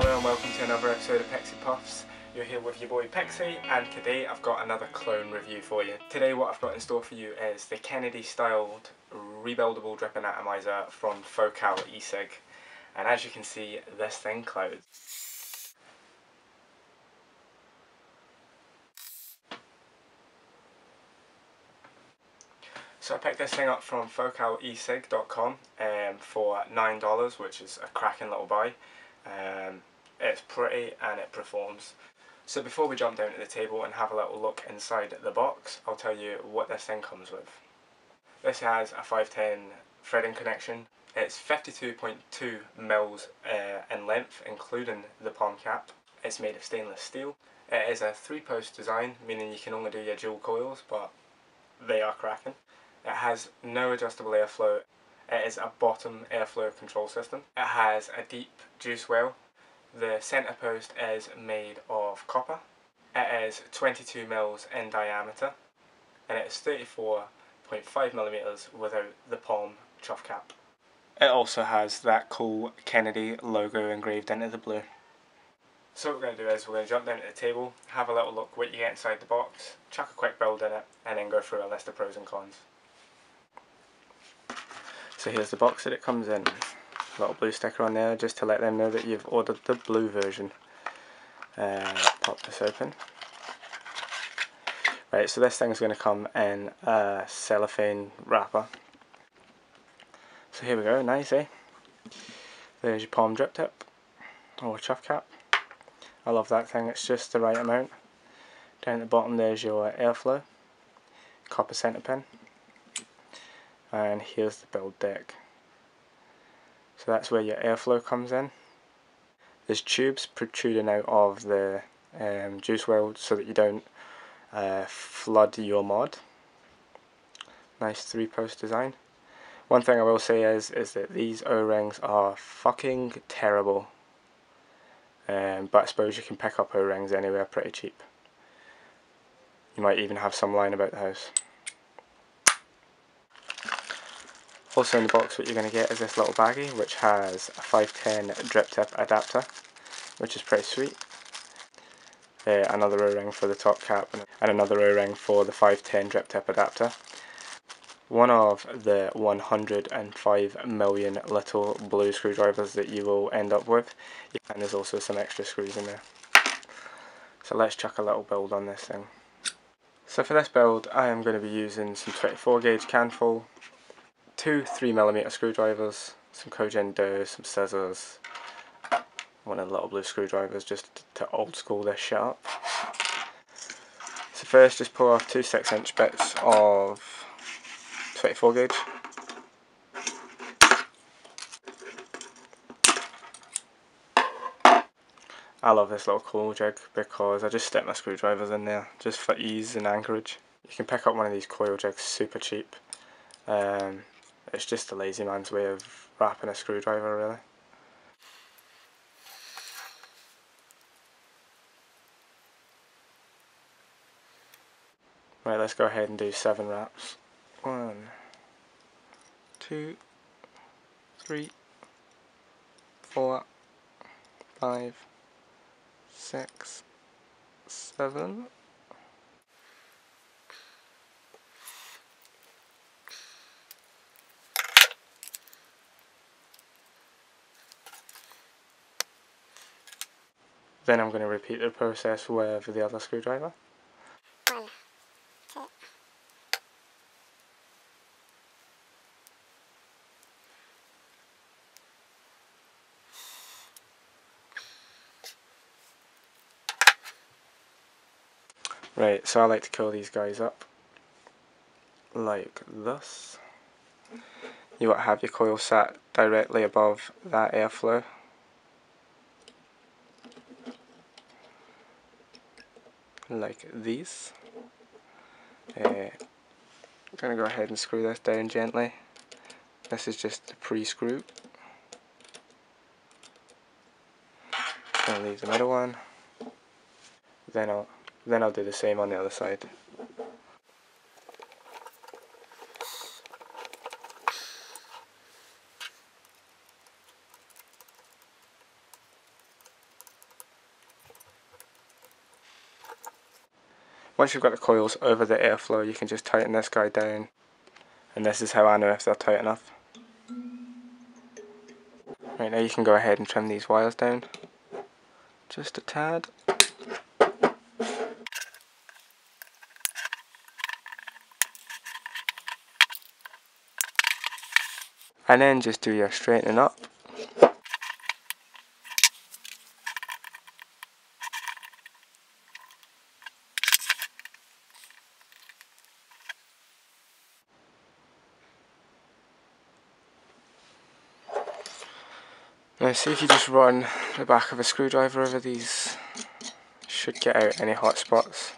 Hello and welcome to another episode of Pexy Puffs. You're here with your boy Pexy, and today I've got another clone review for you. Today what I've got in store for you is the Kennedy styled rebuildable drip anatomizer from Focal e-cig. And as you can see, this thing clouds. So I picked this thing up from focalecig.com for $9, which is a cracking little buy. It's pretty and it performs. So before we jump down to the table and have a little look inside the box, I'll tell you what this thing comes with. This has a 510 threading connection. It's 52.2 mils in length, including the palm cap. It's made of stainless steel. It is a 3-post design, meaning you can only do your dual coils, but they are cracking. It has no adjustable airflow. It is a bottom airflow control system. It has a deep juice well. The centre post is made of copper. It is 22 mils in diameter, and it is 34.5 millimeters without the palm chuff cap. It also has that cool Kennedy logo engraved into the blue. So what we're going to do is we're going to jump down to the table, have a little look what you get inside the box, chuck a quick build in it, and then go through a list of pros and cons. So here's the box that it comes in. Little blue sticker on there just to let them know that you've ordered the blue version. Pop this open. Right, so this thing's going to come in a cellophane wrapper. So here we go, nice, eh? There's your palm drip tip, or chuff cap. I love that thing, it's just the right amount. Down at the bottom there's your airflow, copper centre pin, and here's the build deck. So that's where your airflow comes in. There's tubes protruding out of the juice well so that you don't flood your mod. Nice 3-post design. One thing I will say is that these O-rings are fucking terrible. But I suppose you can pick up O-rings anywhere pretty cheap. You might even have some lying about the house. Also in the box what you're going to get is this little baggie which has a 510 drip tip adapter, which is pretty sweet. Another O-ring for the top cap and another O-ring for the 510 drip tip adapter. One of the 105 million little blue screwdrivers that you will end up with, and there's also some extra screws in there. So let's chuck a little build on this thing. So for this build I am going to be using some 24 gauge canful, 2 3mm screwdrivers, some Kojin dough, some scissors, one of the little blue screwdrivers just to old school this shit up. So first just pull off 2 6-inch bits of 24 gauge. I love this little coil jig because I just stick my screwdrivers in there just for ease and anchorage. You can pick up one of these coil jigs super cheap. It's just a lazy man's way of wrapping a screwdriver really. Right, let's go ahead and do 7 wraps. 1, 2, 3, 4, 5, 6, 7. Then I'm going to repeat the process with the other screwdriver. 1, 2. Right, so I like to curl these guys up like this. You want to have your coil sat directly above that airflow. Like these. I'm going to go ahead and screw this down gently. This is just the pre-screw. I'll leave the middle one. Then I'll do the same on the other side. Once you've got the coils over the airflow, you can just tighten this guy down, and this is how I know if they're tight enough. Right, now you can go ahead and trim these wires down just a tad. And then just do your straightening up. Now see if you just run the back of a screwdriver over these, should get out any hot spots.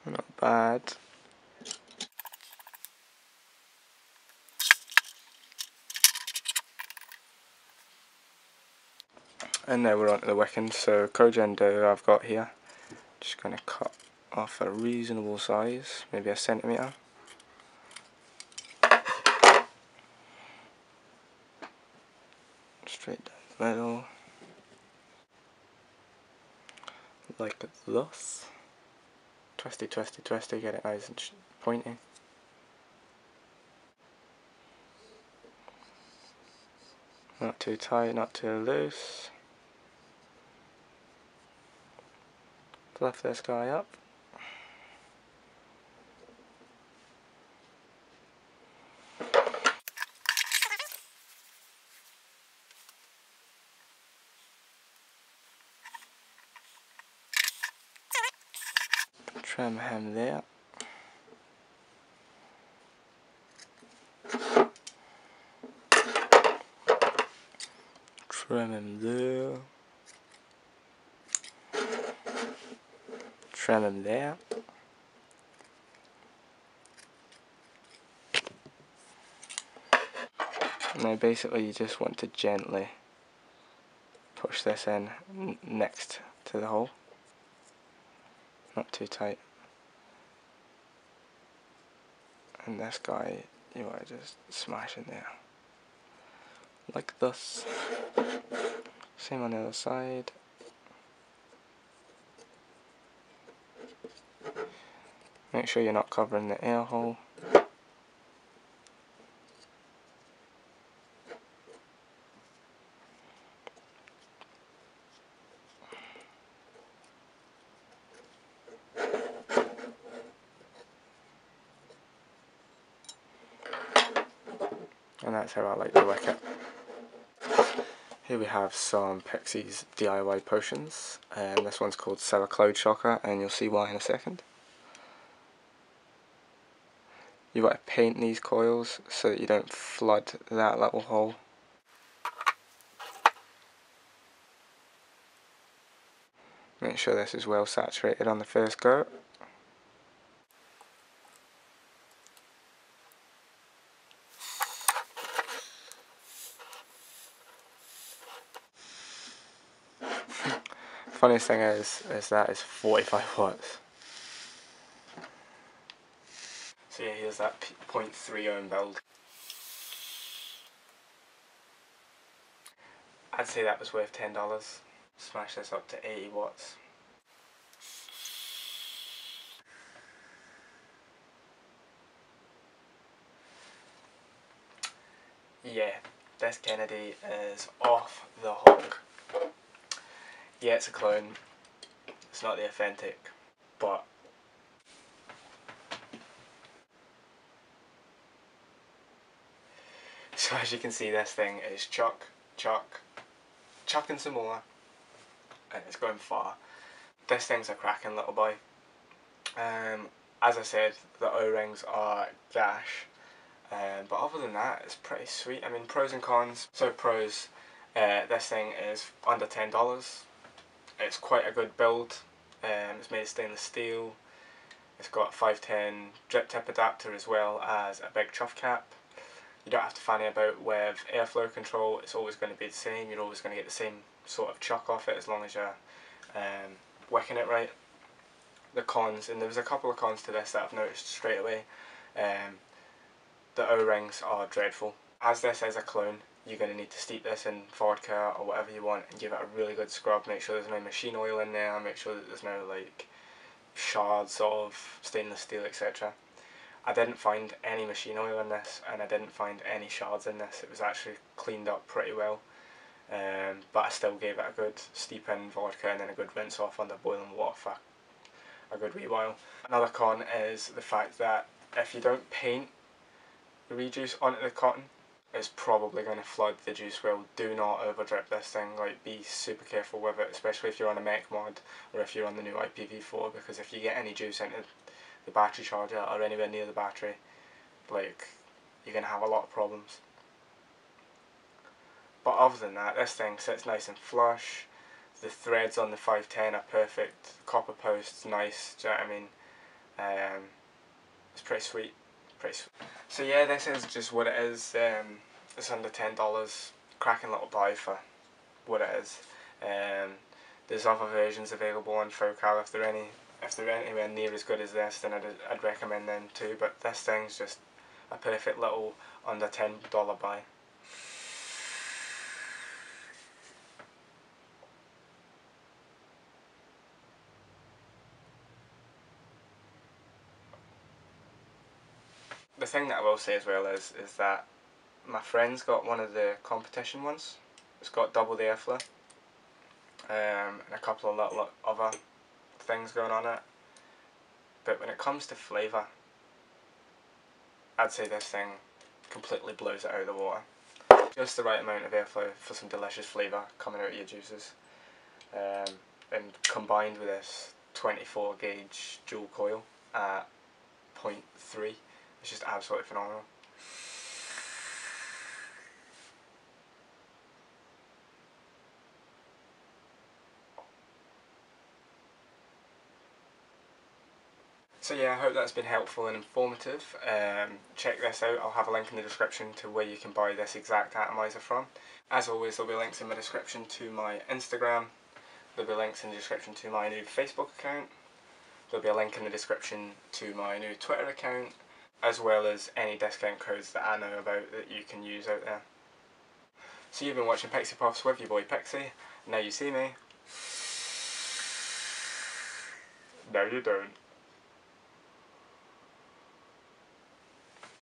Not bad. And now we're on to the wickings. So cogen dough I've got here. Just going to cut off a reasonable size, maybe a centimetre. Straight down the middle, like this. Twisty, twisty, twisty, get it nice and pointy. Not too tight, not too loose. Fluff this guy up. Trim him there. Trim him there. Trim him there. Now basically you just want to gently push this in next to the hole. Not too tight. And this guy, you want to just smash in there. Like this. Same on the other side. Make sure you're not covering the air hole. And that's how I like to wick it. Here we have some Pixie's DIY potions, and this one's called Sour Cloud Shocker, and you'll see why in a second. You want to paint these coils so that you don't flood that little hole. Make sure this is well saturated on the first go. Funniest thing is that is 45 watts. So yeah, here's that 0.3 ohm build. I'd say that was worth $10. Smash this up to 80 watts. Yeah, this Kennedy is off the hook. Yeah, it's a clone. It's not the authentic, but so as you can see, this thing is chucking some more, and it's going far. This thing's a cracking little boy. As I said, the O-rings are gash, but other than that, it's pretty sweet. I mean, pros and cons. So pros, this thing is under $10. It's quite a good build. It's made of stainless steel. It's got a 510 drip tip adapter as well as a big chuff cap. You don't have to fanny about with airflow control. It's always going to be the same. You're always going to get the same sort of chuck off it as long as you're wicking it right. The cons, and there was a couple of cons to this that I've noticed straight away. The O-rings are dreadful. As this is a clone, you're going to need to steep this in vodka or whatever you want and give it a really good scrub. Make sure there's no machine oil in there, make sure that there's no like shards of stainless steel, etc. I didn't find any machine oil in this, and I didn't find any shards in this. It was actually cleaned up pretty well, but I still gave it a good steep in vodka and then a good rinse off under boiling water for a good wee while. Another con is the fact that if you don't paint the rejuice onto the cotton, it's probably going to flood the juice well. Do not over drip this thing, like be super careful with it, especially if you're on a mech mod or if you're on the new IPv4, because if you get any juice into the battery charger or anywhere near the battery, like, you're going to have a lot of problems. But other than that, this thing sits nice and flush. The threads on the 510 are perfect. The copper post's nice, do you know what I mean? It's pretty sweet. So yeah, this is just what it is. It's under $10. Cracking little buy for what it is. There's other versions available on Focal. If they're anywhere near as good as this, then I'd recommend them too. But this thing's just a perfect little under $10 buy. The thing that I will say as well is that my friend's got one of the competition ones. It's got double the airflow, and a couple of little other things going on it. But when it comes to flavour, I'd say this thing completely blows it out of the water. Just the right amount of airflow for some delicious flavour coming out of your juices. And combined with this 24 gauge dual coil at 0.3, it's just absolutely phenomenal. So yeah, I hope that's been helpful and informative. Check this out. I'll have a link in the description to where you can buy this exact atomizer from. As always, there'll be links in the description to my Instagram. There'll be links in the description to my new Facebook account. There'll be a link in the description to my new Twitter account, as well as any discount codes that I know about that you can use out there. So you've been watching Pixie Puffs with your boy Pixie. Now you see me. Now you don't.